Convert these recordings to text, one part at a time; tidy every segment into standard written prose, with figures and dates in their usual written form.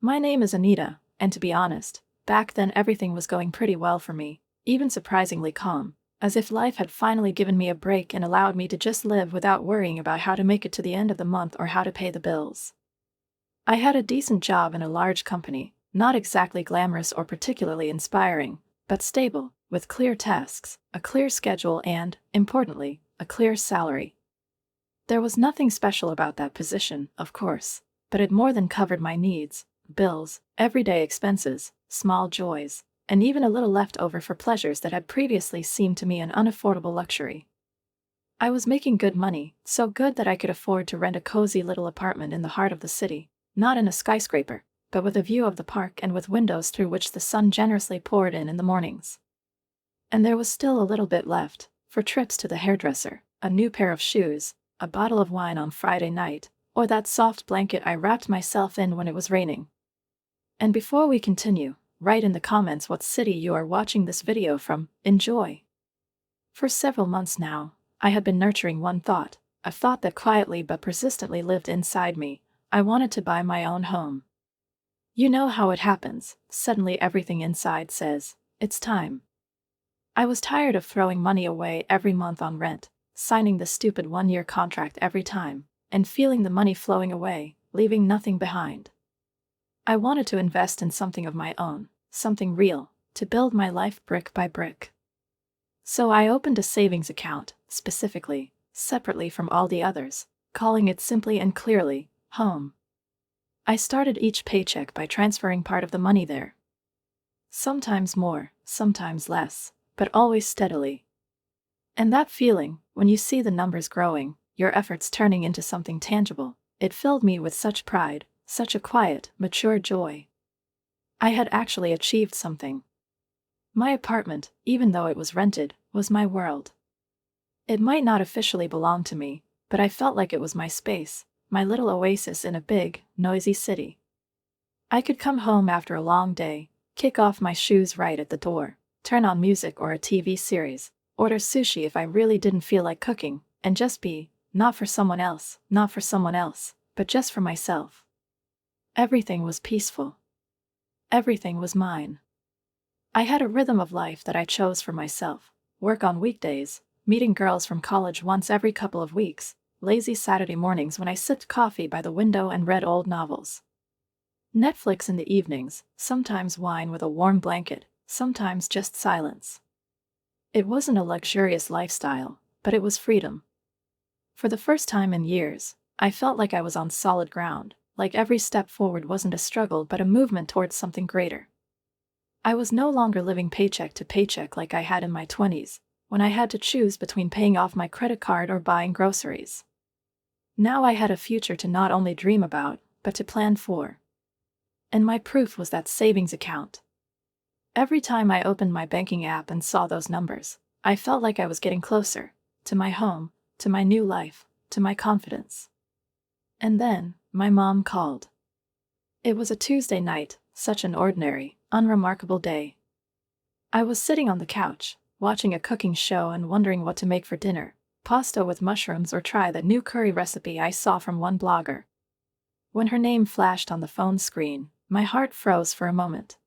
My name is Anita, and to be honest, back then everything was going pretty well for me, even surprisingly calm, as if life had finally given me a break and allowed me to just live without worrying about how to make it to the end of the month or how to pay the bills. I had a decent job in a large company, not exactly glamorous or particularly inspiring, but stable, with clear tasks, a clear schedule and, importantly, a clear salary. There was nothing special about that position, of course, but it more than covered my needs, bills, everyday expenses, small joys, and even a little left over for pleasures that had previously seemed to me an unaffordable luxury. I was making good money, so good that I could afford to rent a cozy little apartment in the heart of the city, not in a skyscraper, but with a view of the park and with windows through which the sun generously poured in the mornings. And there was still a little bit left, for trips to the hairdresser, a new pair of shoes, a bottle of wine on Friday night, or that soft blanket I wrapped myself in when it was raining. And before we continue, write in the comments what city you are watching this video from. Enjoy! For several months now, I had been nurturing one thought, a thought that quietly but persistently lived inside me. I wanted to buy my own home. You know how it happens, suddenly everything inside says, it's time. I was tired of throwing money away every month on rent, signing the stupid one-year contract every time, and feeling the money flowing away, leaving nothing behind. I wanted to invest in something of my own, something real, to build my life brick by brick. So I opened a savings account, specifically, separately from all the others, calling it simply and clearly, home. I started each paycheck by transferring part of the money there. Sometimes more, sometimes less, but always steadily. And that feeling, when you see the numbers growing, your efforts turning into something tangible, it filled me with such pride, such a quiet, mature joy. I had actually achieved something. My apartment, even though it was rented, was my world. It might not officially belong to me, but I felt like it was my space, my little oasis in a big, noisy city. I could come home after a long day, kick off my shoes right at the door, turn on music or a TV series, order sushi if I really didn't feel like cooking, and just be, not for someone else, but just for myself. Everything was peaceful. Everything was mine. I had a rhythm of life that I chose for myself, work on weekdays, meeting girls from college once every couple of weeks, lazy Saturday mornings when I sipped coffee by the window and read old novels. Netflix in the evenings, sometimes wine with a warm blanket, sometimes just silence. It wasn't a luxurious lifestyle, but it was freedom. For the first time in years, I felt like I was on solid ground, like every step forward wasn't a struggle but a movement towards something greater. I was no longer living paycheck to paycheck like I had in my 20s, when I had to choose between paying off my credit card or buying groceries. Now I had a future to not only dream about, but to plan for. And my proof was that savings account. Every time I opened my banking app and saw those numbers, I felt like I was getting closer, to my home, to my new life, to my confidence. And then, my mom called. It was a Tuesday night, such an ordinary, unremarkable day. I was sitting on the couch, watching a cooking show and wondering what to make for dinner, pasta with mushrooms or try that new curry recipe I saw from one blogger. When her name flashed on the phone screen, my heart froze for a moment.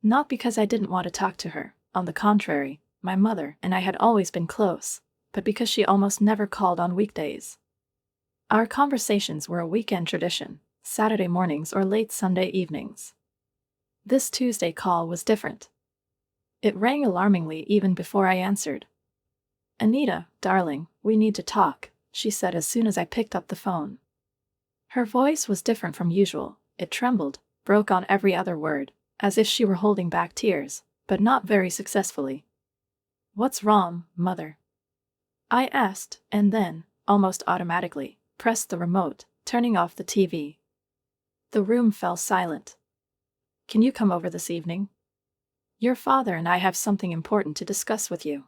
Not because I didn't want to talk to her, on the contrary, my mother and I had always been close, but because she almost never called on weekdays. Our conversations were a weekend tradition, Saturday mornings or late Sunday evenings. This Tuesday call was different. It rang alarmingly even before I answered. "Anita, darling, we need to talk," she said as soon as I picked up the phone. Her voice was different from usual. It trembled, broke on every other word, as if she were holding back tears, but not very successfully. "What's wrong, Mother?" I asked, and then, almost automatically, pressed the remote, turning off the TV. The room fell silent. "Can you come over this evening? Your father and I have something important to discuss with you."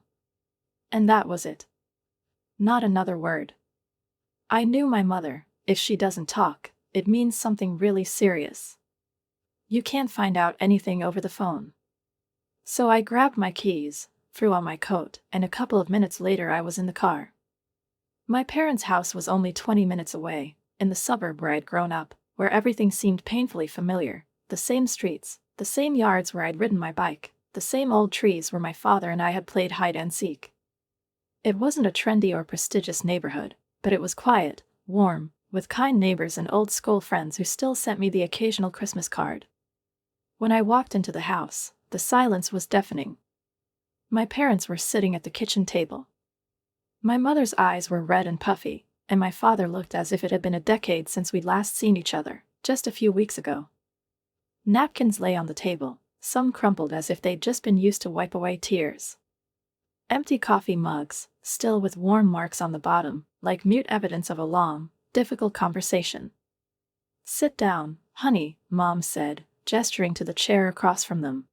And that was it. Not another word. I knew my mother. If she doesn't talk, it means something really serious. You can't find out anything over the phone. So I grabbed my keys, threw on my coat, and a couple of minutes later I was in the car. My parents' house was only 20 minutes away, in the suburb where I'd grown up, where everything seemed painfully familiar, the same streets, the same yards where I'd ridden my bike, the same old trees where my father and I had played hide and seek. It wasn't a trendy or prestigious neighborhood, but it was quiet, warm, with kind neighbors and old school friends who still sent me the occasional Christmas card. When I walked into the house, the silence was deafening. My parents were sitting at the kitchen table. My mother's eyes were red and puffy, and my father looked as if it had been a decade since we'd last seen each other, just a few weeks ago. Napkins lay on the table, some crumpled as if they'd just been used to wipe away tears. Empty coffee mugs, still with warm marks on the bottom, like mute evidence of a long, difficult conversation. "Sit down, honey," Mom said, gesturing to the chair across from them.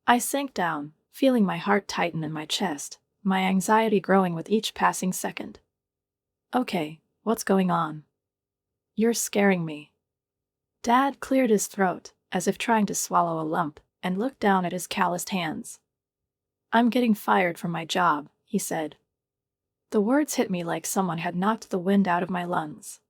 I sank down, feeling my heart tighten in my chest, my anxiety growing with each passing second. "Okay, what's going on?" "You're scaring me." Dad cleared his throat, as if trying to swallow a lump, and looked down at his calloused hands. "I'm getting fired from my job," he said. The words hit me like someone had knocked the wind out of my lungs.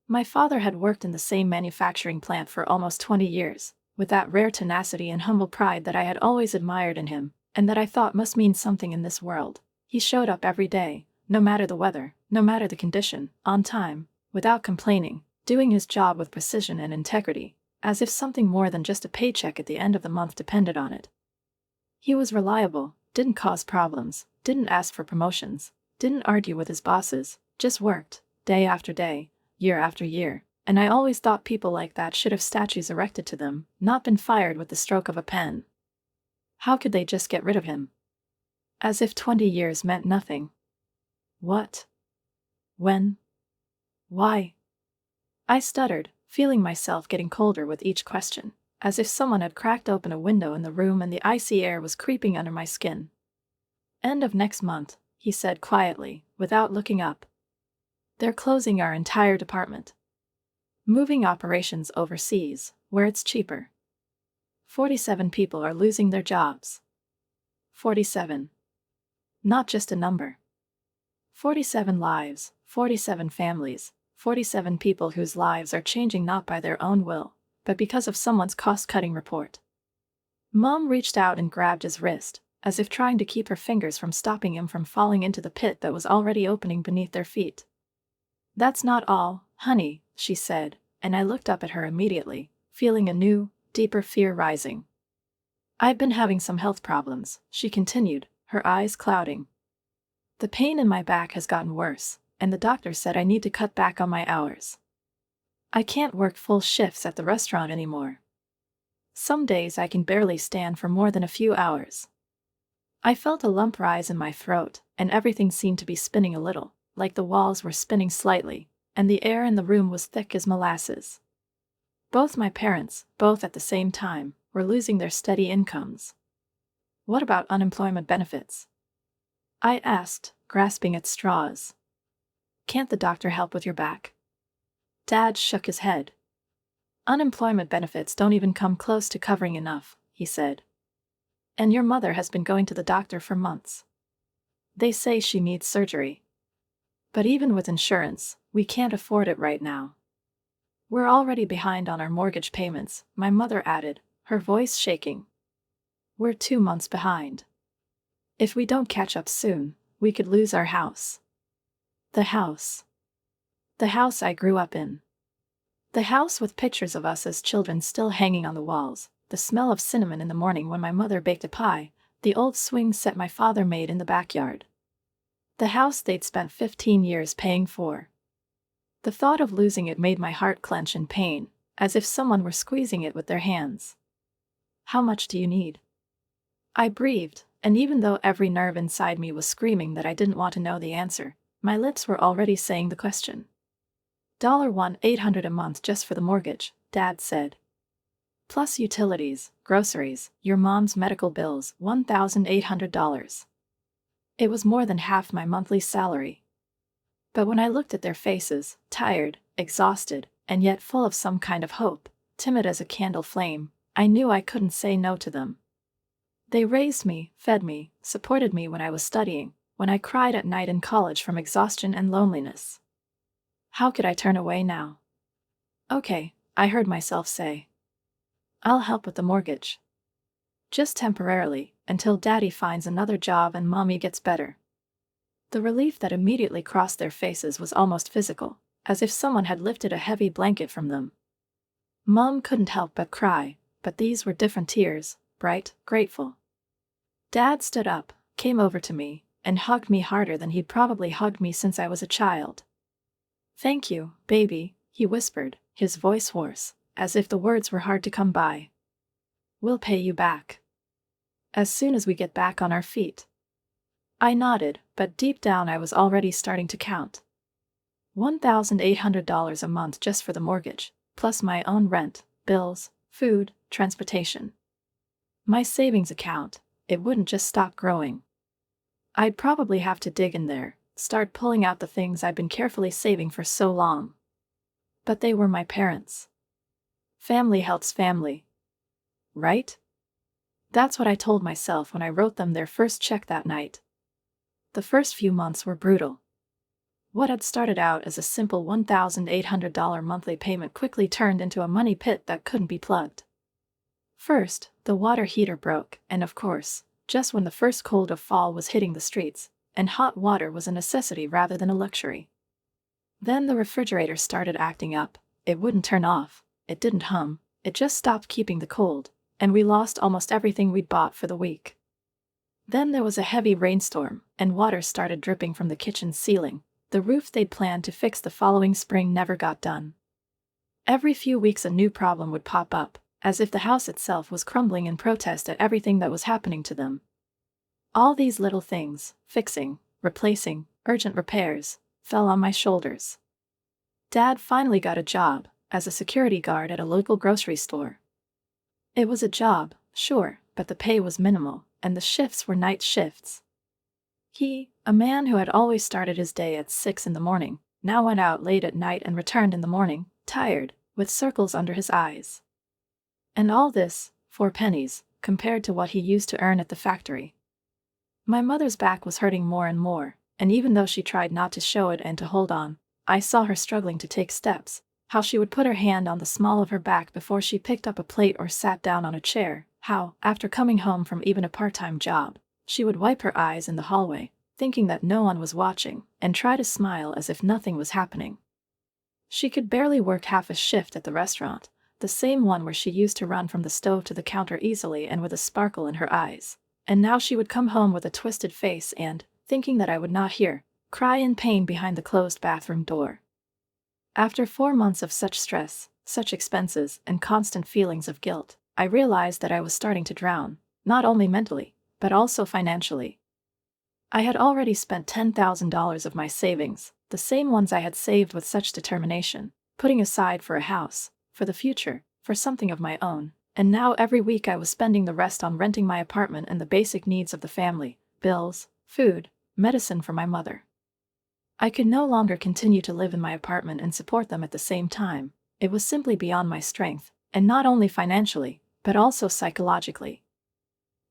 My father had worked in the same manufacturing plant for almost 20 years, with that rare tenacity and humble pride that I had always admired in him, and that I thought must mean something in this world. He showed up every day, no matter the weather, no matter the condition, on time, without complaining, doing his job with precision and integrity, as if something more than just a paycheck at the end of the month depended on it. He was reliable, didn't cause problems, didn't ask for promotions, didn't argue with his bosses, just worked, day after day, year after year, and I always thought people like that should have statues erected to them, not been fired with the stroke of a pen. How could they just get rid of him? As if 20 years meant nothing. What? When? Why? I stuttered, feeling myself getting colder with each question, as if someone had cracked open a window in the room and the icy air was creeping under my skin. "End of next month," he said quietly, without looking up. "They're closing our entire department. Moving operations overseas, where it's cheaper. 47 people are losing their jobs." 47. Not just a number. 47 lives, 47 families, 47 people whose lives are changing not by their own will, but because of someone's cost-cutting report. Mom reached out and grabbed his wrist, as if trying to keep her fingers from stopping him from falling into the pit that was already opening beneath their feet. "That's not all, honey," she said, and I looked up at her immediately, feeling a new, deeper fear rising. "I've been having some health problems," she continued, her eyes clouding. "The pain in my back has gotten worse, and the doctor said I need to cut back on my hours. I can't work full shifts at the restaurant anymore. Some days I can barely stand for more than a few hours." I felt a lump rise in my throat, and everything seemed to be spinning a little, like the walls were spinning slightly, and the air in the room was thick as molasses. Both my parents, both at the same time, were losing their steady incomes. "What about unemployment benefits?" I asked, grasping at straws. "Can't the doctor help with your back?" Dad shook his head. "Unemployment benefits don't even come close to covering enough," he said. "And your mother has been going to the doctor for months. They say she needs surgery. But even with insurance, we can't afford it right now. We're already behind on our mortgage payments," my mother added, her voice shaking. "We're 2 months behind. If we don't catch up soon, we could lose our house." The house. The house I grew up in. The house with pictures of us as children still hanging on the walls, the smell of cinnamon in the morning when my mother baked a pie, the old swing set my father made in the backyard. The house they'd spent 15 years paying for. The thought of losing it made my heart clench in pain, as if someone were squeezing it with their hands. "How much do you need?" I breathed, and even though every nerve inside me was screaming that I didn't want to know the answer, my lips were already saying the question. $1,800 a month just for the mortgage," Dad said. "Plus utilities, groceries, your mom's medical bills, $1,800. It was more than half my monthly salary. But when I looked at their faces, tired, exhausted, and yet full of some kind of hope, timid as a candle flame, I knew I couldn't say no to them. They raised me, fed me, supported me when I was studying, when I cried at night in college from exhaustion and loneliness. How could I turn away now? Okay, I heard myself say. I'll help with the mortgage. Just temporarily, until Daddy finds another job and Mommy gets better. The relief that immediately crossed their faces was almost physical, as if someone had lifted a heavy blanket from them. Mom couldn't help but cry, but these were different tears, bright, grateful. Dad stood up, came over to me, and hugged me harder than he'd probably hugged me since I was a child. "Thank you, baby," he whispered, his voice hoarse, as if the words were hard to come by. "We'll pay you back as soon as we get back on our feet." I nodded, but deep down I was already starting to count. $1,800 a month just for the mortgage, plus my own rent, bills, food, transportation. My savings account, it wouldn't just stop growing. I'd probably have to dig in there, start pulling out the things I'd been carefully saving for so long. But they were my parents. Family helps family. Right? That's what I told myself when I wrote them their first check that night. The first few months were brutal. What had started out as a simple $1,800 monthly payment quickly turned into a money pit that couldn't be plugged. First, the water heater broke, and of course, just when the first cold of fall was hitting the streets, and hot water was a necessity rather than a luxury. Then the refrigerator started acting up. It wouldn't turn off, it didn't hum, it just stopped keeping the cold, and we lost almost everything we'd bought for the week. Then there was a heavy rainstorm, and water started dripping from the kitchen's ceiling. The roof they'd planned to fix the following spring never got done. Every few weeks a new problem would pop up, as if the house itself was crumbling in protest at everything that was happening to them. All these little things, fixing, replacing, urgent repairs, fell on my shoulders. Dad finally got a job, as a security guard at a local grocery store. It was a job, sure, but the pay was minimal, and the shifts were night shifts. He, a man who had always started his day at 6 in the morning, now went out late at night and returned in the morning, tired, with circles under his eyes. And all this, 4 pennies, compared to what he used to earn at the factory. My mother's back was hurting more and more, and even though she tried not to show it and to hold on, I saw her struggling to take steps, how she would put her hand on the small of her back before she picked up a plate or sat down on a chair, how, after coming home from even a part-time job, she would wipe her eyes in the hallway, thinking that no one was watching, and try to smile as if nothing was happening. She could barely work half a shift at the restaurant, the same one where she used to run from the stove to the counter easily and with a sparkle in her eyes, and now she would come home with a twisted face and, thinking that I would not hear, cry in pain behind the closed bathroom door. After 4 months of such stress, such expenses, and constant feelings of guilt, I realized that I was starting to drown, not only mentally, but also financially. I had already spent $10,000 of my savings, the same ones I had saved with such determination, putting aside for a house, for the future, for something of my own, and now every week I was spending the rest on renting my apartment and the basic needs of the family, bills, food, medicine for my mother. I could no longer continue to live in my apartment and support them at the same time. It was simply beyond my strength, and not only financially, but also psychologically.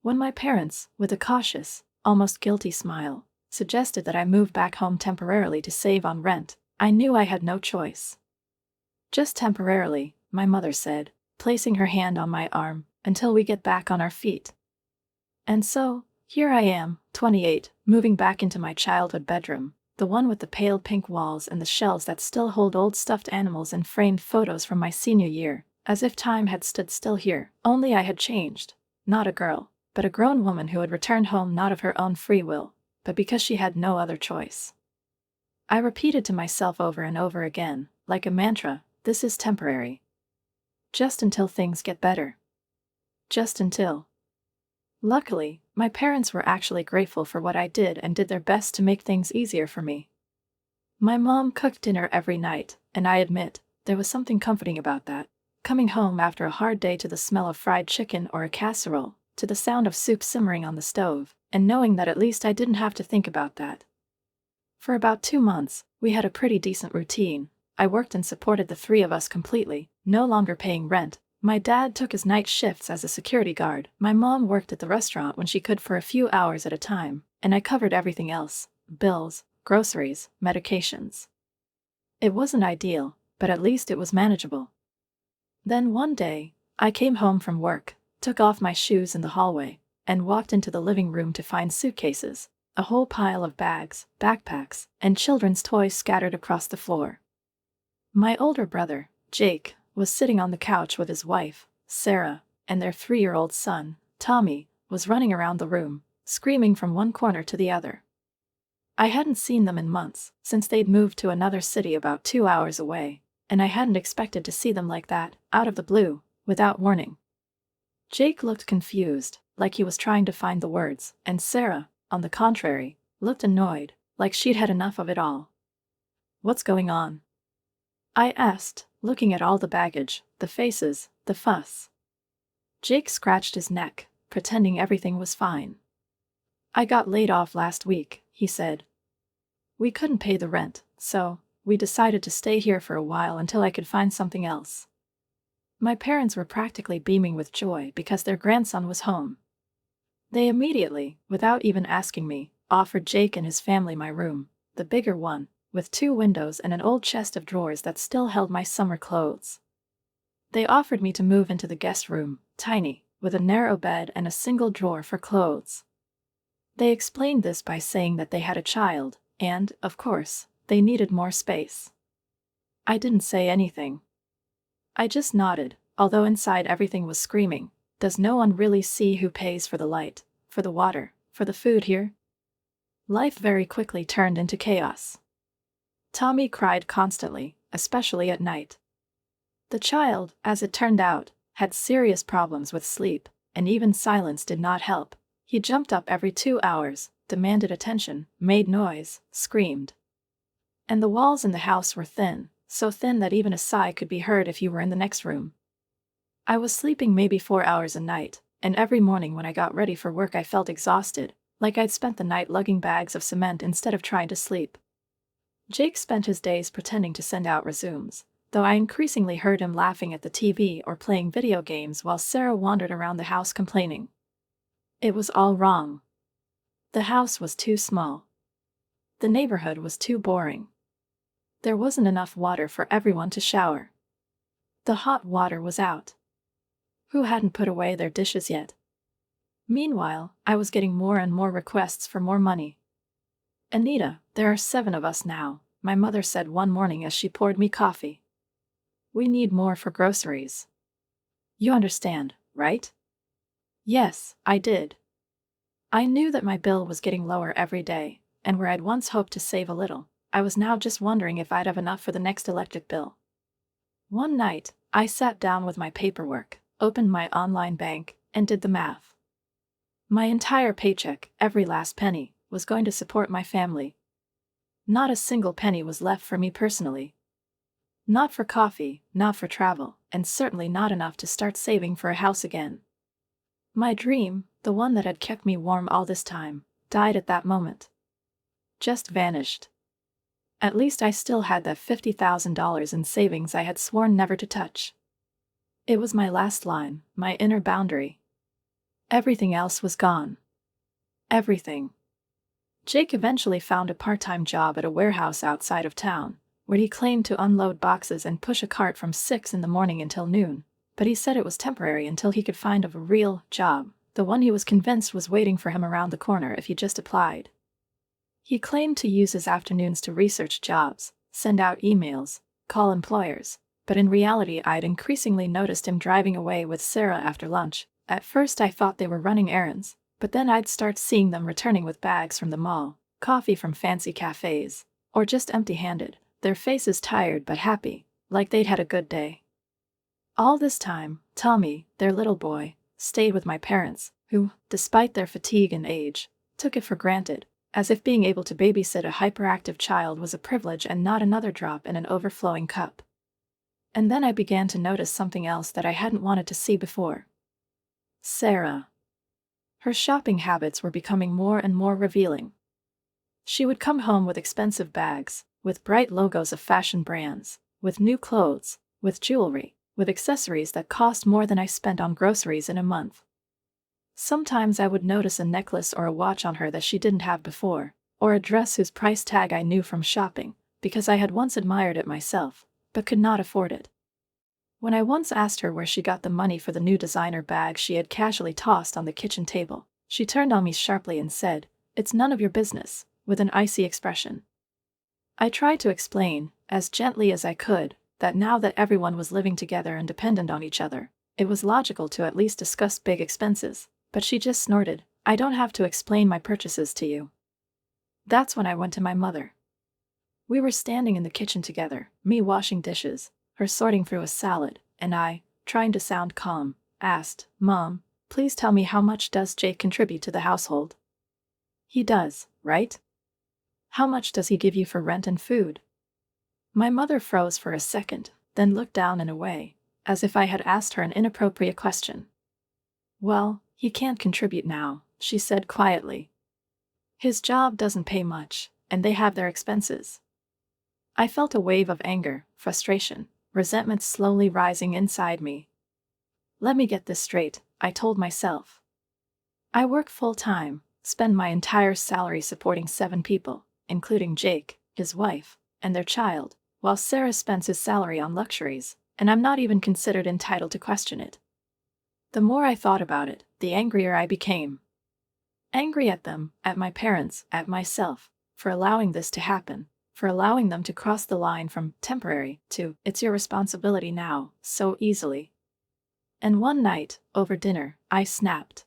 When my parents, with a cautious, almost guilty smile, suggested that I move back home temporarily to save on rent, I knew I had no choice. "Just temporarily," my mother said, placing her hand on my arm, "until we get back on our feet." And so, here I am, 28, moving back into my childhood bedroom, the one with the pale pink walls and the shelves that still hold old stuffed animals and framed photos from my senior year, as if time had stood still here, only I had changed, not a girl, but a grown woman who had returned home not of her own free will, but because she had no other choice. I repeated to myself over and over again, like a mantra, this is temporary. Just until things get better. Just until. Luckily, my parents were actually grateful for what I did and did their best to make things easier for me. My mom cooked dinner every night, and I admit, there was something comforting about that, coming home after a hard day to the smell of fried chicken or a casserole, to the sound of soup simmering on the stove, and knowing that at least I didn't have to think about that. For about 2 months, we had a pretty decent routine. I worked and supported the 3 of us completely, no longer paying rent. My dad took his night shifts as a security guard, my mom worked at the restaurant when she could for a few hours at a time, and I covered everything else, bills, groceries, medications. It wasn't ideal, but at least it was manageable. Then one day, I came home from work, took off my shoes in the hallway, and walked into the living room to find suitcases, a whole pile of bags, backpacks, and children's toys scattered across the floor. My older brother, Jake, was sitting on the couch with his wife, Sarah, and their 3-year-old son, Tommy, was running around the room, screaming from one corner to the other. I hadn't seen them in months, since they'd moved to another city about 2 hours away, and I hadn't expected to see them like that, out of the blue, without warning. Jake looked confused, like he was trying to find the words, and Sarah, on the contrary, looked annoyed, like she'd had enough of it all. "What's going on?" I asked, looking at all the baggage, the faces, the fuss. Jake scratched his neck, pretending everything was fine. "I got laid off last week," he said. "We couldn't pay the rent, so we decided to stay here for a while until I could find something else." My parents were practically beaming with joy because their grandson was home. They immediately, without even asking me, offered Jake and his family my room, the bigger one, with 2 windows and an old chest of drawers that still held my summer clothes. They offered me to move into the guest room, tiny, with a narrow bed and a single drawer for clothes. They explained this by saying that they had a child, and, of course, they needed more space. I didn't say anything. I just nodded, although inside everything was screaming, "Does no one really see who pays for the light, for the water, for the food here?" Life very quickly turned into chaos. Tommy cried constantly, especially at night. The child, as it turned out, had serious problems with sleep, and even silence did not help. He jumped up every 2 hours, demanded attention, made noise, screamed. And the walls in the house were thin, so thin that even a sigh could be heard if you were in the next room. I was sleeping maybe 4 hours a night, and every morning when I got ready for work I felt exhausted, like I'd spent the night lugging bags of cement instead of trying to sleep. Jake spent his days pretending to send out resumes, though I increasingly heard him laughing at the TV or playing video games while Sarah wandered around the house complaining. It was all wrong. The house was too small. The neighborhood was too boring. There wasn't enough water for everyone to shower. The hot water was out. Who hadn't put away their dishes yet? Meanwhile, I was getting more and more requests for more money. "Anita, there are 7 of us now," my mother said one morning as she poured me coffee. "We need more for groceries. You understand, right?" Yes, I did. I knew that my bill was getting lower every day, and where I'd once hoped to save a little, I was now just wondering if I'd have enough for the next electric bill. One night, I sat down with my paperwork, opened my online bank, and did the math. My entire paycheck, every last penny, was going to support my family. Not a single penny was left for me personally. Not for coffee, not for travel, and certainly not enough to start saving for a house again. My dream, the one that had kept me warm all this time, died at that moment. Just vanished. At least I still had that $50,000 in savings I had sworn never to touch. It was my last line, my inner boundary. Everything else was gone. Everything. Jake eventually found a part-time job at a warehouse outside of town, where he claimed to unload boxes and push a cart from 6 in the morning until noon, but he said it was temporary until he could find a real job, the one he was convinced was waiting for him around the corner if he just applied. He claimed to use his afternoons to research jobs, send out emails, call employers, but in reality I'd increasingly noticed him driving away with Sarah after lunch. At first I thought they were running errands, but then I'd start seeing them returning with bags from the mall, coffee from fancy cafes, or just empty-handed, their faces tired but happy, like they'd had a good day. All this time, Tommy, their little boy, stayed with my parents, who, despite their fatigue and age, took it for granted, as if being able to babysit a hyperactive child was a privilege and not another drop in an overflowing cup. And then I began to notice something else that I hadn't wanted to see before. Sarah. Her shopping habits were becoming more and more revealing. She would come home with expensive bags, with bright logos of fashion brands, with new clothes, with jewelry, with accessories that cost more than I spent on groceries in a month. Sometimes I would notice a necklace or a watch on her that she didn't have before, or a dress whose price tag I knew from shopping, because I had once admired it myself, but could not afford it. When I once asked her where she got the money for the new designer bag she had casually tossed on the kitchen table, she turned on me sharply and said, "It's none of your business," with an icy expression. I tried to explain, as gently as I could, that now that everyone was living together and dependent on each other, it was logical to at least discuss big expenses, but she just snorted, "I don't have to explain my purchases to you." That's when I went to my mother. We were standing in the kitchen together, me washing dishes, her sorting through a salad, and I, trying to sound calm, asked, "Mom, please tell me how much does Jake contribute to the household?" "He does, right? How much does he give you for rent and food?" My mother froze for a second, then looked down and away, as if I had asked her an inappropriate question. "Well, he can't contribute now," she said quietly. "His job doesn't pay much, and they have their expenses." I felt a wave of anger, frustration, resentment slowly rising inside me. Let me get this straight, I told myself. I work full-time, spend my entire salary supporting 7 people, including Jake, his wife, and their child, while Sarah spends his salary on luxuries, and I'm not even considered entitled to question it. The more I thought about it, the angrier I became. Angry at them, at my parents, at myself, for allowing this to happen, for allowing them to cross the line from temporary to "it's your responsibility now" so easily. And one night, over dinner, I snapped.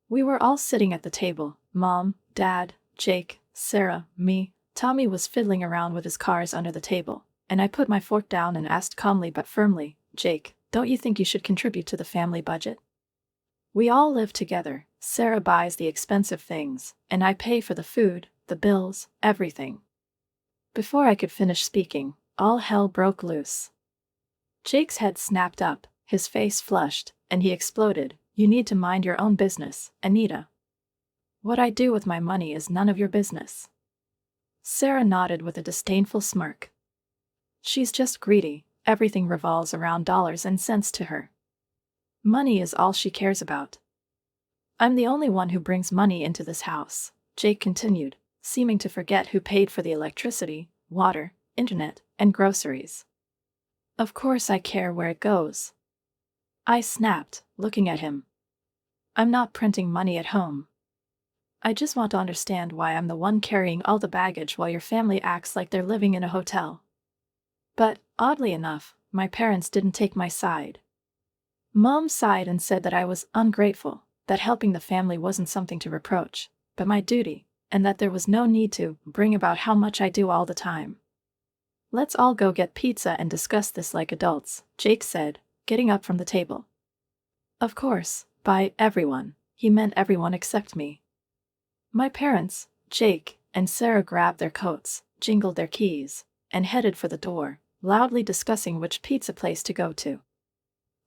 We were all sitting at the table, Mom, Dad, Jake, Sarah, me. Tommy was fiddling around with his cars under the table, and I put my fork down and asked calmly but firmly, "Jake, don't you think you should contribute to the family budget? We all live together, Sarah buys the expensive things, and I pay for the food, the bills, everything." Before I could finish speaking, all hell broke loose. Jake's head snapped up, his face flushed, and he exploded, "You need to mind your own business, Anita. What I do with my money is none of your business." Sarah nodded with a disdainful smirk. She's just greedy, everything revolves around dollars and cents to her. Money is all she cares about. "I'm the only one who brings money into this house," Jake continued, seeming to forget who paid for the electricity, water, internet, and groceries. "Of course I care where it goes." I snapped, looking at him. "I'm not printing money at home. I just want to understand why I'm the one carrying all the baggage while your family acts like they're living in a hotel." But, oddly enough, my parents didn't take my side. Mom sighed and said that I was ungrateful, that helping the family wasn't something to reproach, but my duty, and that there was no need to bring about how much I do all the time. "Let's all go get pizza and discuss this like adults," Jake said, getting up from the table. Of course, by everyone, he meant everyone except me. My parents, Jake, and Sarah grabbed their coats, jingled their keys, and headed for the door, loudly discussing which pizza place to go to.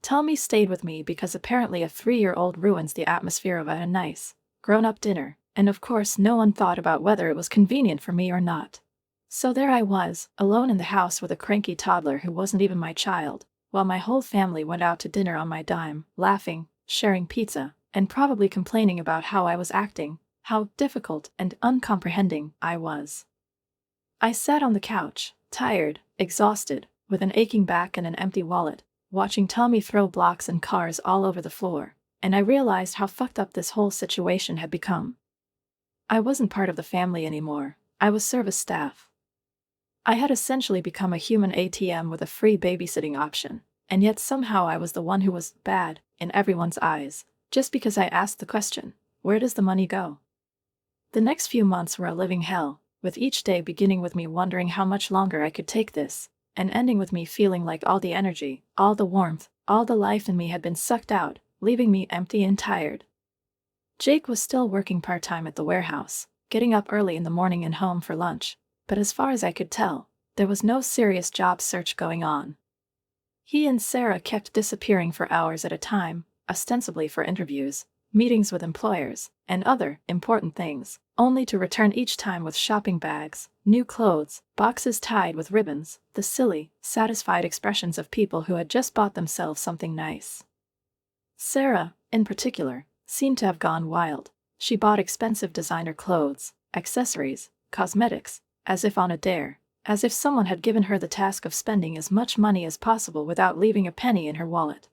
Tommy stayed with me because apparently a 3-year-old ruins the atmosphere of a nice, grown-up dinner, and of course no one thought about whether it was convenient for me or not. So there I was, alone in the house with a cranky toddler who wasn't even my child, while my whole family went out to dinner on my dime, laughing, sharing pizza, and probably complaining about how I was acting, how difficult and uncomprehending I was. I sat on the couch, tired, exhausted, with an aching back and an empty wallet, watching Tommy throw blocks and cars all over the floor, and I realized how fucked up this whole situation had become. I wasn't part of the family anymore, I was service staff. I had essentially become a human ATM with a free babysitting option, and yet somehow I was the one who was bad, in everyone's eyes, just because I asked the question, where does the money go? The next few months were a living hell, with each day beginning with me wondering how much longer I could take this, and ending with me feeling like all the energy, all the warmth, all the life in me had been sucked out, leaving me empty and tired. Jake was still working part-time at the warehouse, getting up early in the morning and home for lunch, but as far as I could tell, there was no serious job search going on. He and Sarah kept disappearing for hours at a time, ostensibly for interviews, meetings with employers, and other important things, only to return each time with shopping bags, new clothes, boxes tied with ribbons, the silly, satisfied expressions of people who had just bought themselves something nice. Sarah, in particular, seemed to have gone wild. She bought expensive designer clothes, accessories, cosmetics, as if on a dare, as if someone had given her the task of spending as much money as possible without leaving a penny in her wallet.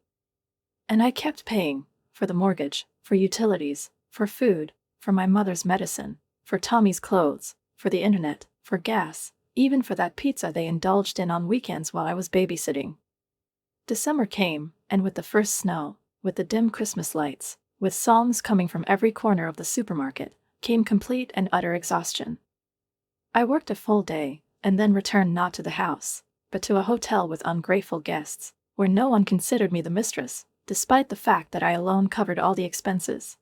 And I kept paying for the mortgage, for utilities, for food, for my mother's medicine, for Tommy's clothes, for the internet, for gas, even for that pizza they indulged in on weekends while I was babysitting. December came, and with the first snow, with the dim Christmas lights, with songs coming from every corner of the supermarket, came complete and utter exhaustion. I worked a full day, and then returned not to the house, but to a hotel with ungrateful guests, where no one considered me the mistress, despite the fact that I alone covered all the expenses.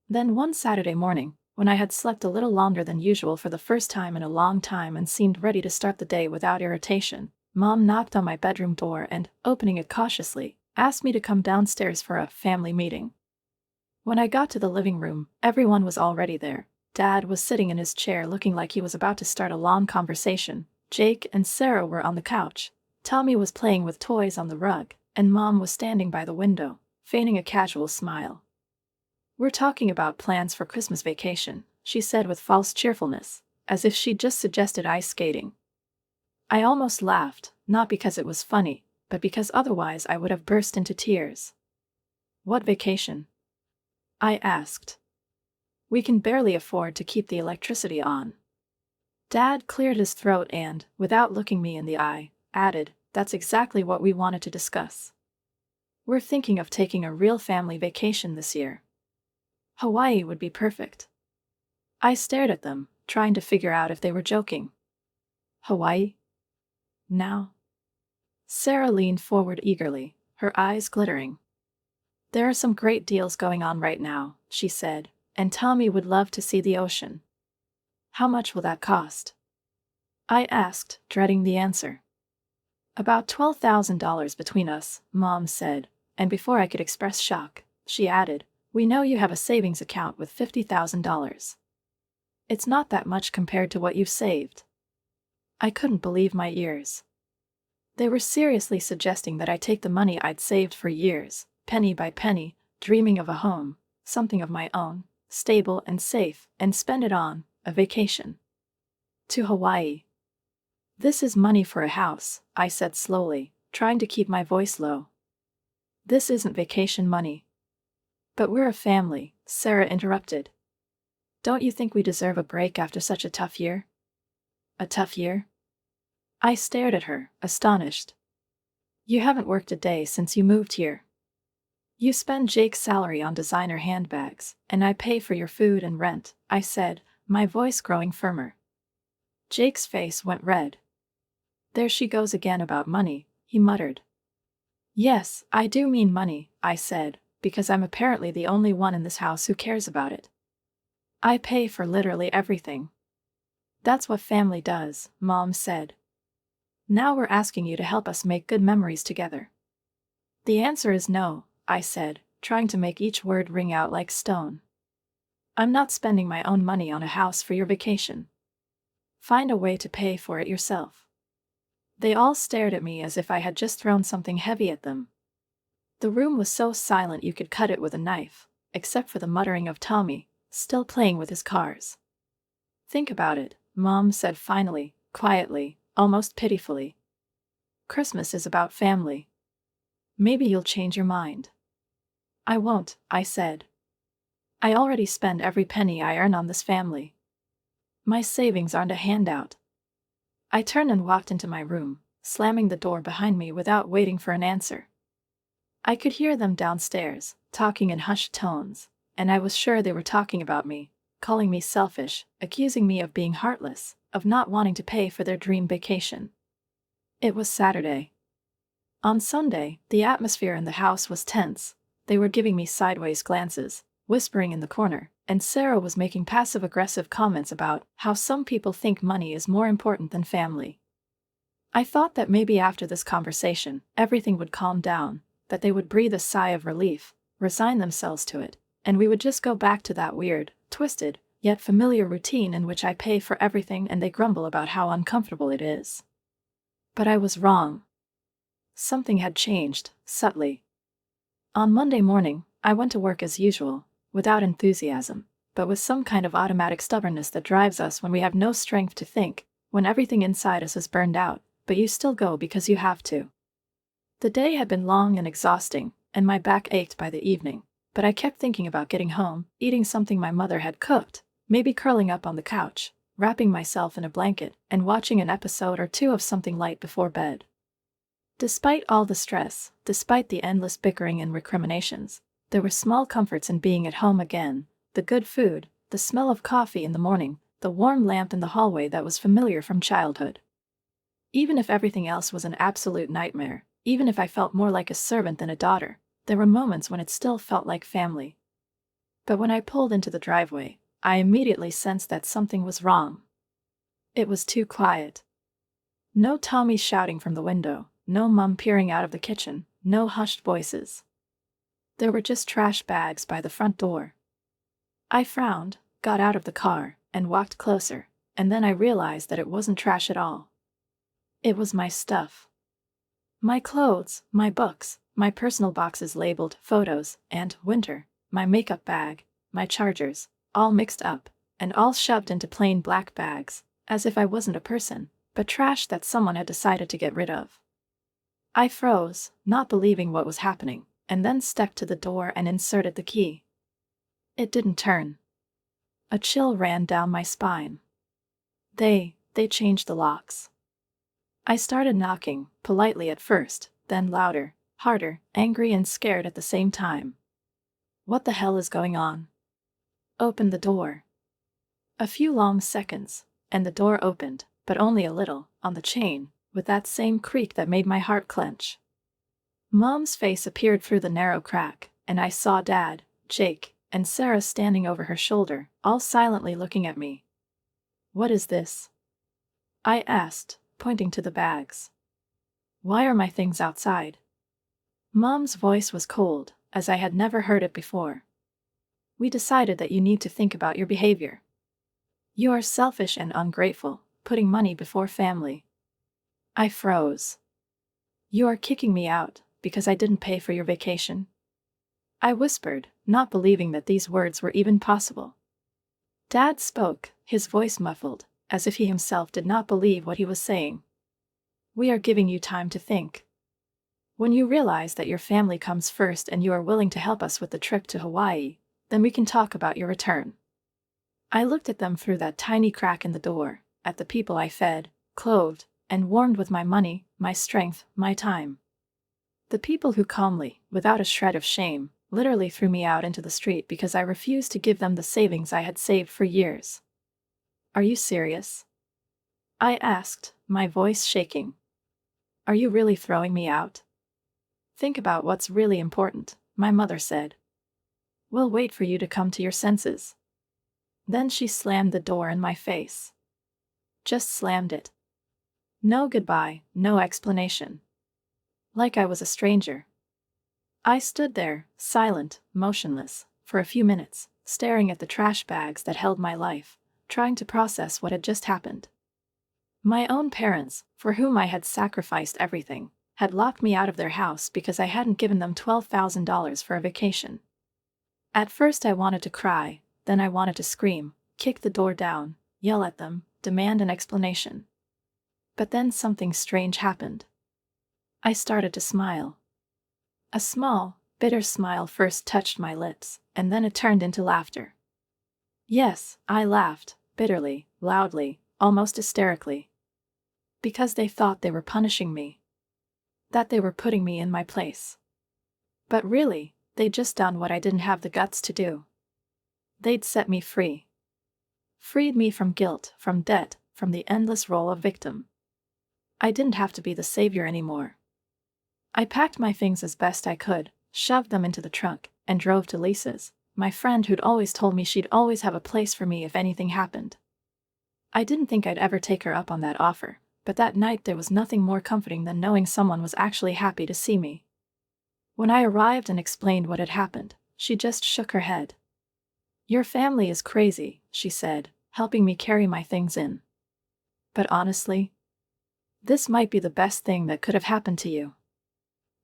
Then one Saturday morning, when I had slept a little longer than usual for the first time in a long time and seemed ready to start the day without irritation, Mom knocked on my bedroom door and, opening it cautiously, asked me to come downstairs for a family meeting. When I got to the living room, everyone was already there. Dad was sitting in his chair looking like he was about to start a long conversation. Jake and Sarah were on the couch. Tommy was playing with toys on the rug, and Mom was standing by the window, feigning a casual smile. "We're talking about plans for Christmas vacation," she said with false cheerfulness, as if she'd just suggested ice skating. I almost laughed, not because it was funny, but because otherwise I would have burst into tears. "What vacation?" I asked. "We can barely afford to keep the electricity on." Dad cleared his throat and, without looking me in the eye, added, "That's exactly what we wanted to discuss. We're thinking of taking a real family vacation this year. Hawaii would be perfect." I stared at them, trying to figure out if they were joking. "Hawaii? Now?" Sarah leaned forward eagerly, her eyes glittering. "There are some great deals going on right now," she said, "and Tommy would love to see the ocean." "How much will that cost?" I asked, dreading the answer. "About $12,000 between us," Mom said, and before I could express shock, she added, "We know you have a savings account with $50,000. It's not that much compared to what you've saved." I couldn't believe my ears. They were seriously suggesting that I take the money I'd saved for years, penny by penny, dreaming of a home, something of my own, stable and safe, and spend it on a vacation. To Hawaii. "This is money for a house," I said slowly, trying to keep my voice low. "This isn't vacation money." "But we're a family," Sarah interrupted. "Don't you think we deserve a break after such a tough year?" "A tough year?" I stared at her, astonished. "You haven't worked a day since you moved here. You spend Jake's salary on designer handbags, and I pay for your food and rent," I said, my voice growing firmer. Jake's face went red. "There she goes again about money," he muttered. "Yes, I do mean money," I said, because I'm apparently the only one in this house who cares about it. "I pay for literally everything." "That's what family does," Mom said. "Now we're asking you to help us make good memories together." "The answer is no," I said, trying to make each word ring out like stone. "I'm not spending my own money on a house for your vacation. Find a way to pay for it yourself." They all stared at me as if I had just thrown something heavy at them. The room was so silent you could cut it with a knife, except for the muttering of Tommy, still playing with his cars. "Think about it," Mom said finally, quietly, almost pitifully. "Christmas is about family. Maybe you'll change your mind." "I won't," I said. "I already spend every penny I earn on this family. My savings aren't a handout." I turned and walked into my room, slamming the door behind me without waiting for an answer. I could hear them downstairs, talking in hushed tones, and I was sure they were talking about me, calling me selfish, accusing me of being heartless, of not wanting to pay for their dream vacation. It was Saturday. On Sunday, the atmosphere in the house was tense. They were giving me sideways glances, whispering in the corner, and Sarah was making passive-aggressive comments about how some people think money is more important than family. I thought that maybe after this conversation, everything would calm down, that they would breathe a sigh of relief, resign themselves to it, and we would just go back to that weird, twisted, yet familiar routine in which I pay for everything and they grumble about how uncomfortable it is. But I was wrong. Something had changed, subtly. On Monday morning, I went to work as usual, without enthusiasm, but with some kind of automatic stubbornness that drives us when we have no strength to think, when everything inside us is burned out, but you still go because you have to. The day had been long and exhausting, and my back ached by the evening, but I kept thinking about getting home, eating something my mother had cooked, maybe curling up on the couch, wrapping myself in a blanket, and watching an episode or two of something light before bed. Despite all the stress, despite the endless bickering and recriminations, there were small comforts in being at home again: the good food, the smell of coffee in the morning, the warm lamp in the hallway that was familiar from childhood. Even if everything else was an absolute nightmare, even if I felt more like a servant than a daughter, there were moments when it still felt like family. But when I pulled into the driveway, I immediately sensed that something was wrong. It was too quiet. No Tommy shouting from the window, no Mum peering out of the kitchen, no hushed voices. There were just trash bags by the front door. I frowned, got out of the car, and walked closer, and then I realized that it wasn't trash at all. It was my stuff. My clothes, my books, my personal boxes labeled photos and winter, my makeup bag, my chargers, all mixed up, and all shoved into plain black bags, as if I wasn't a person, but trash that someone had decided to get rid of. I froze, not believing what was happening, and then stepped to the door and inserted the key. It didn't turn. A chill ran down my spine. They changed the locks. I started knocking, politely at first, then louder, harder, angry and scared at the same time. What the hell is going on? Open the door. A few long seconds, and the door opened, but only a little, on the chain, with that same creak that made my heart clench. Mom's face appeared through the narrow crack, and I saw Dad, Jake, and Sarah standing over her shoulder, all silently looking at me. "What is this?" I asked, pointing to the bags. "Why are my things outside?" Mom's voice was cold, as I had never heard it before. "We decided that you need to think about your behavior. You are selfish and ungrateful, putting money before family." I froze. "You are kicking me out because I didn't pay for your vacation?" I whispered, not believing that these words were even possible. Dad spoke, his voice muffled, as if he himself did not believe what he was saying. "We are giving you time to think. When you realize that your family comes first and you are willing to help us with the trip to Hawaii, then we can talk about your return." I looked at them through that tiny crack in the door, at the people I fed, clothed, and warmed with my money, my strength, my time. The people who calmly, without a shred of shame, literally threw me out into the street because I refused to give them the savings I had saved for years. "Are you serious?" I asked, my voice shaking. "Are you really throwing me out?" "Think about what's really important," my mother said. "We'll wait for you to come to your senses." Then she slammed the door in my face. Just slammed it. No goodbye, no explanation. Like I was a stranger. I stood there, silent, motionless, for a few minutes, staring at the trash bags that held my life, trying to process what had just happened. My own parents, for whom I had sacrificed everything, had locked me out of their house because I hadn't given them $12,000 for a vacation. At first I wanted to cry, then I wanted to scream, kick the door down, yell at them, demand an explanation. But then something strange happened. I started to smile. A small, bitter smile first touched my lips, and then it turned into laughter. Yes, I laughed, bitterly, loudly, almost hysterically. Because they thought they were punishing me. That they were putting me in my place. But really, they'd just done what I didn't have the guts to do. They'd set me free. Freed me from guilt, from debt, from the endless role of victim. I didn't have to be the savior anymore. I packed my things as best I could, shoved them into the trunk, and drove to Lisa's, my friend who'd always told me she'd always have a place for me if anything happened. I didn't think I'd ever take her up on that offer, but that night there was nothing more comforting than knowing someone was actually happy to see me. When I arrived and explained what had happened, she just shook her head. "Your family is crazy," she said, helping me carry my things in. "But honestly, this might be the best thing that could have happened to you."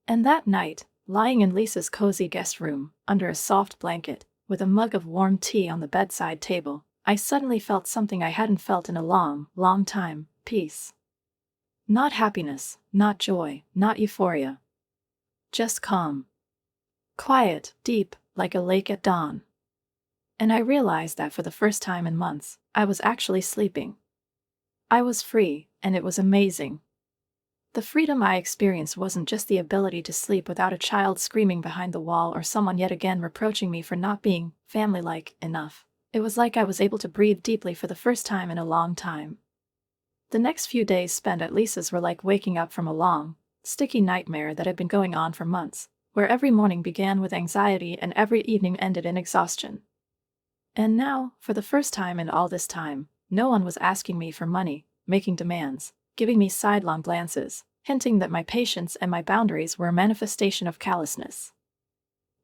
And that night, lying in Lisa's cozy guest room, under a soft blanket, with a mug of warm tea on the bedside table, I suddenly felt something I hadn't felt in a long, long time, Peace. Not happiness, not joy, not euphoria. Just calm. Quiet, deep, like a lake at dawn. And I realized that for the first time in months, I was actually sleeping. I was free, and it was amazing. The freedom I experienced wasn't just the ability to sleep without a child screaming behind the wall or someone yet again reproaching me for not being family-like enough. It was like I was able to breathe deeply for the first time in a long time. The next few days spent at Lisa's were like waking up from a long, sticky nightmare that had been going on for months, where every morning began with anxiety and every evening ended in exhaustion. And now, for the first time in all this time, no one was asking me for money, making demands, giving me sidelong glances, hinting that my patience and my boundaries were a manifestation of callousness.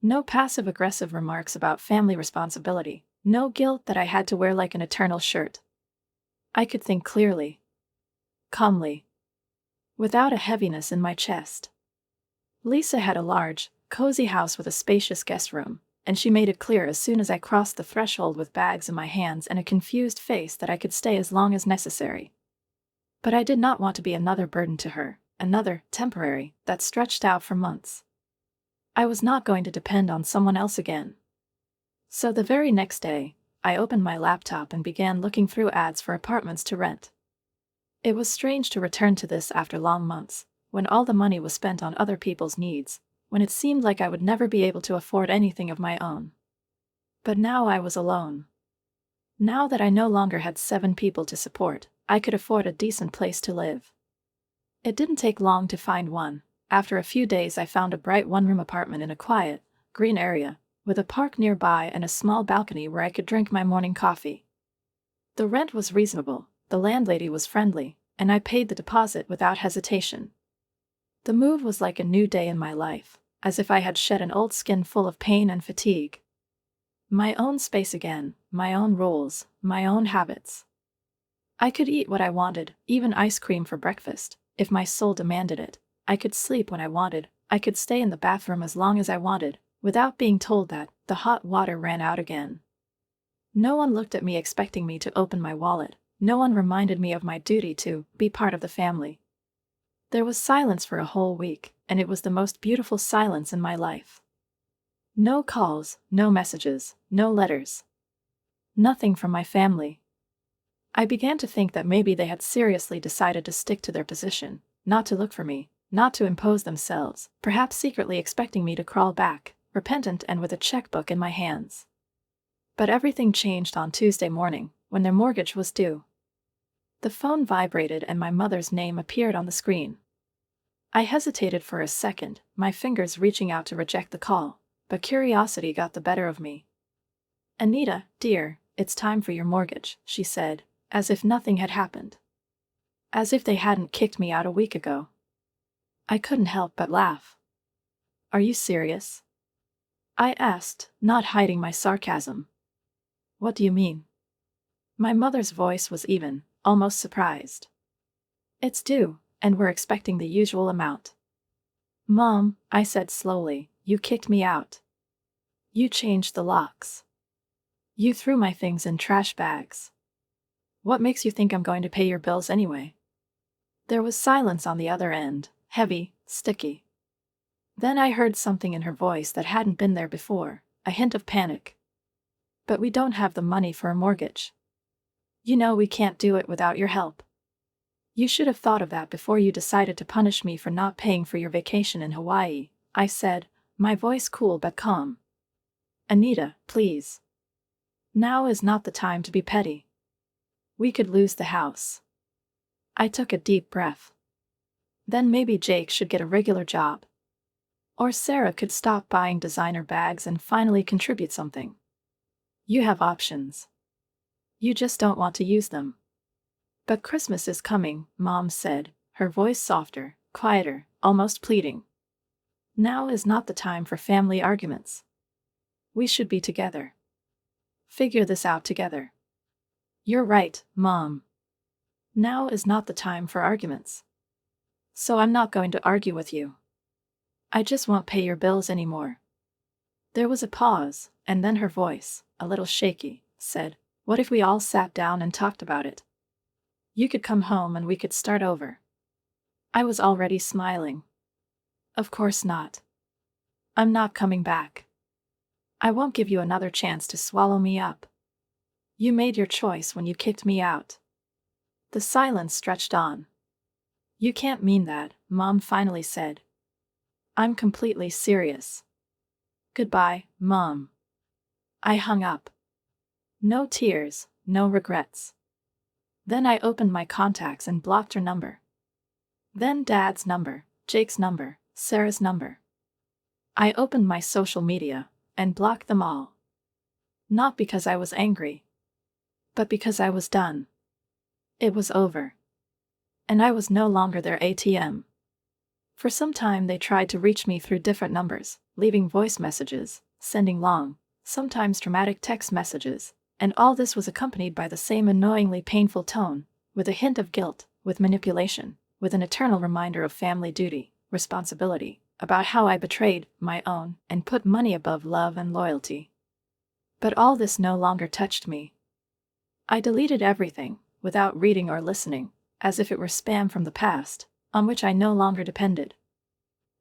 No passive-aggressive remarks about family responsibility, no guilt that I had to wear like an eternal shirt. I could think clearly, calmly, without a heaviness in my chest. Lisa had a large, cozy house with a spacious guest room, and she made it clear as soon as I crossed the threshold with bags in my hands and a confused face that I could stay as long as necessary. But I did not want to be another burden to her, another, temporary, that stretched out for months. I was not going to depend on someone else again. So the very next day, I opened my laptop and began looking through ads for apartments to rent. It was strange to return to this after long months, when all the money was spent on other people's needs, when it seemed like I would never be able to afford anything of my own. But now I was alone. Now that I no longer had 7 people to support, I could afford a decent place to live. It didn't take long to find one. After a few days I found a bright one-room apartment in a quiet, green area, with a park nearby and a small balcony where I could drink my morning coffee. The rent was reasonable, the landlady was friendly, and I paid the deposit without hesitation. The move was like a new day in my life, as if I had shed an old skin full of pain and fatigue. My own space again, my own rules, my own habits. I could eat what I wanted, even ice cream for breakfast, if my soul demanded it. I could sleep when I wanted, I could stay in the bathroom as long as I wanted, without being told that the hot water ran out again. No one looked at me expecting me to open my wallet, no one reminded me of my duty to be part of the family. There was silence for a whole week, and it was the most beautiful silence in my life. No calls, no messages, no letters. Nothing from my family. I began to think that maybe they had seriously decided to stick to their position, not to look for me, not to impose themselves, perhaps secretly expecting me to crawl back, repentant and with a checkbook in my hands. But everything changed on Tuesday morning, when their mortgage was due. The phone vibrated and my mother's name appeared on the screen. I hesitated for a second, my fingers reaching out to reject the call, but curiosity got the better of me. "Anita, dear, it's time for your mortgage," she said, as if nothing had happened. As if they hadn't kicked me out a week ago. I couldn't help but laugh. "Are you serious?" I asked, not hiding my sarcasm. "What do you mean?" My mother's voice was even, almost surprised. "It's due, and we're expecting the usual amount." "Mom," I said slowly, "you kicked me out. You changed the locks. You threw my things in trash bags. What makes you think I'm going to pay your bills anyway?" There was silence on the other end, heavy, sticky. Then I heard something in her voice that hadn't been there before, a hint of panic. "But we don't have the money for a mortgage. You know we can't do it without your help. You should have thought of that before you decided to punish me for not paying for your vacation in Hawaii," I said, my voice cool but calm. "Anita, please. Now is not the time to be petty. We could lose the house." I took a deep breath. Then maybe Jake should get a regular job. Or Sarah could stop buying designer bags and finally contribute something. You have options. You just don't want to use them. "But Christmas is coming," Mom said, her voice softer, quieter, almost pleading. "Now is not the time for family arguments. We should be together. Figure this out together." "You're right, Mom. Now is not the time for arguments. So I'm not going to argue with you. I just won't pay your bills anymore." There was a pause, and then her voice, a little shaky, said, "What if we all sat down and talked about it? You could come home and we could start over. I was already smiling. Of course not. I'm not coming back. I won't give you another chance to swallow me up. You made your choice when you kicked me out. The silence stretched on. You can't mean that, Mom finally said. I'm completely serious. Goodbye, Mom. I hung up. No tears, no regrets. Then I opened my contacts and blocked her number. Then Dad's number, Jake's number, Sarah's number. I opened my social media and blocked them all. Not because I was angry, but because I was done. It was over. And I was no longer their ATM. For some time they tried to reach me through different numbers, leaving voice messages, sending long, sometimes dramatic text messages, and all this was accompanied by the same annoyingly painful tone, with a hint of guilt, with manipulation, with an eternal reminder of family duty, responsibility, about how I betrayed my own and put money above love and loyalty. But all this no longer touched me. I deleted everything, without reading or listening, as if it were spam from the past, on which I no longer depended.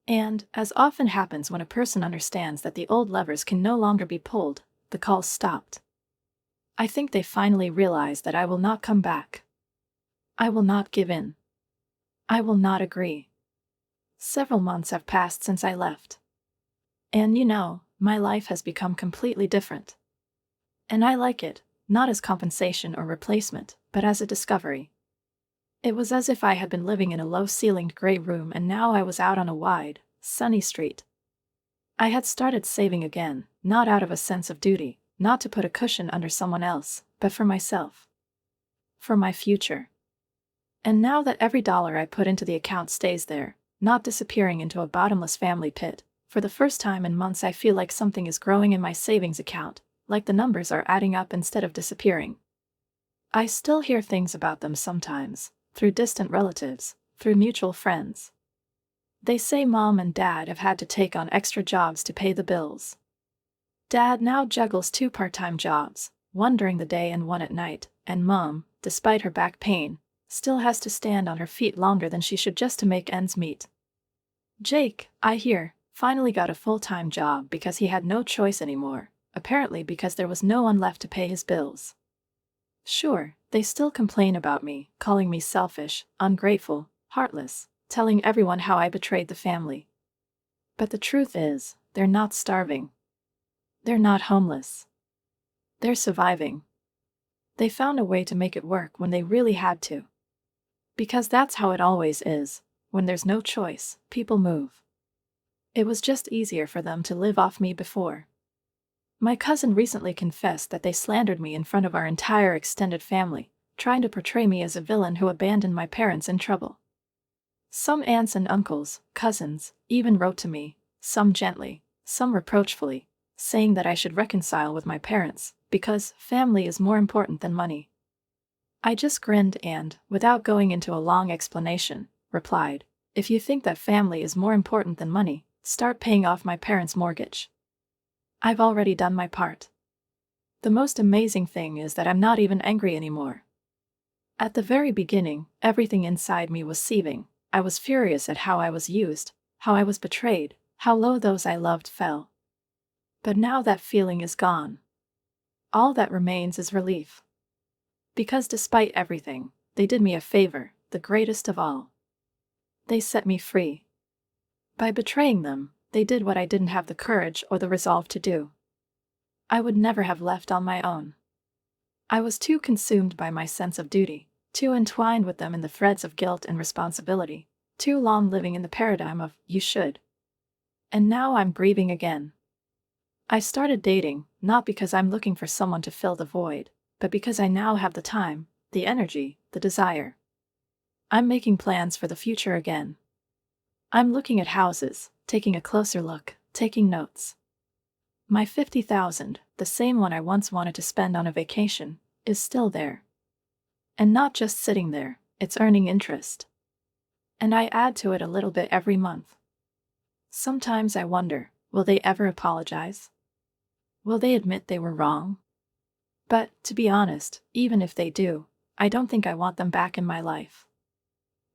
And, as often happens when a person understands that the old levers can no longer be pulled, the calls stopped. I think they finally realized that I will not come back. I will not give in. I will not agree. Several months have passed since I left. And my life has become completely different. And I like it, not as compensation or replacement, but as a discovery. It was as if I had been living in a low-ceilinged gray room and now I was out on a wide, sunny street. I had started saving again, not out of a sense of duty, not to put a cushion under someone else, but for myself. For my future. And now that every dollar I put into the account stays there, not disappearing into a bottomless family pit, for the first time in months I feel like something is growing in my savings account, like the numbers are adding up instead of disappearing. I still hear things about them sometimes, through distant relatives, through mutual friends. They say Mom and Dad have had to take on extra jobs to pay the bills. Dad now juggles 2 part-time jobs, one during the day and one at night, and Mom, despite her back pain, still has to stand on her feet longer than she should just to make ends meet. Jake, I hear, finally got a full-time job because he had no choice anymore, apparently because there was no one left to pay his bills. Sure, they still complain about me, calling me selfish, ungrateful, heartless, telling everyone how I betrayed the family. But the truth is, they're not starving. They're not homeless. They're surviving. They found a way to make it work when they really had to. Because that's how it always is, when there's no choice, people move. It was just easier for them to live off me before. My cousin recently confessed that they slandered me in front of our entire extended family, trying to portray me as a villain who abandoned my parents in trouble. Some aunts and uncles, cousins, even wrote to me, some gently, some reproachfully, saying that I should reconcile with my parents, because family is more important than money. I just grinned and, without going into a long explanation, replied, "If you think that family is more important than money, start paying off my parents' mortgage. I've already done my part." The most amazing thing is that I'm not even angry anymore. At the very beginning, everything inside me was seething. I was furious at how I was used, how I was betrayed, how low those I loved fell. But now that feeling is gone. All that remains is relief. Because despite everything, they did me a favor, the greatest of all. They set me free. By betraying them, they did what I didn't have the courage or the resolve to do. I would never have left on my own. I was too consumed by my sense of duty, too entwined with them in the threads of guilt and responsibility, too long living in the paradigm of, you should. And now I'm grieving again. I started dating, not because I'm looking for someone to fill the void, but because I now have the time, the energy, the desire. I'm making plans for the future again. I'm looking at houses, taking a closer look, taking notes. My $50,000, the same one I once wanted to spend on a vacation, is still there. And not just sitting there, it's earning interest. And I add to it a little bit every month. Sometimes I wonder, will they ever apologize? Will they admit they were wrong? But, to be honest, even if they do, I don't think I want them back in my life.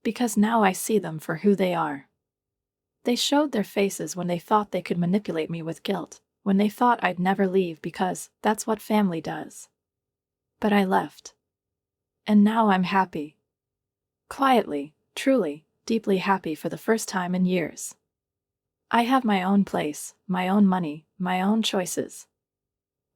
Because now I see them for who they are. They showed their faces when they thought they could manipulate me with guilt, when they thought I'd never leave because that's what family does. But I left. And now I'm happy. Quietly, truly, deeply happy for the first time in years. I have my own place, my own money, my own choices.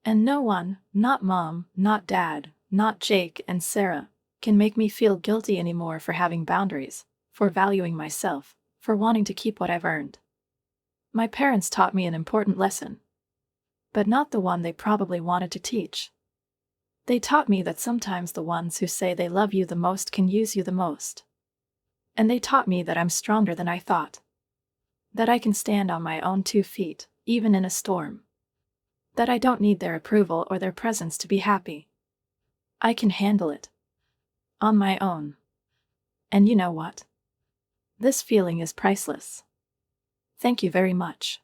And no one, not Mom, not Dad, not Jake and Sarah, can make me feel guilty anymore for having boundaries, for valuing myself, for wanting to keep what I've earned. My parents taught me an important lesson. But not the one they probably wanted to teach. They taught me that sometimes the ones who say they love you the most can use you the most. And they taught me that I'm stronger than I thought. That I can stand on my own 2 feet, even in a storm. That I don't need their approval or their presence to be happy. I can handle it. On my own. And you know what? This feeling is priceless. Thank you very much.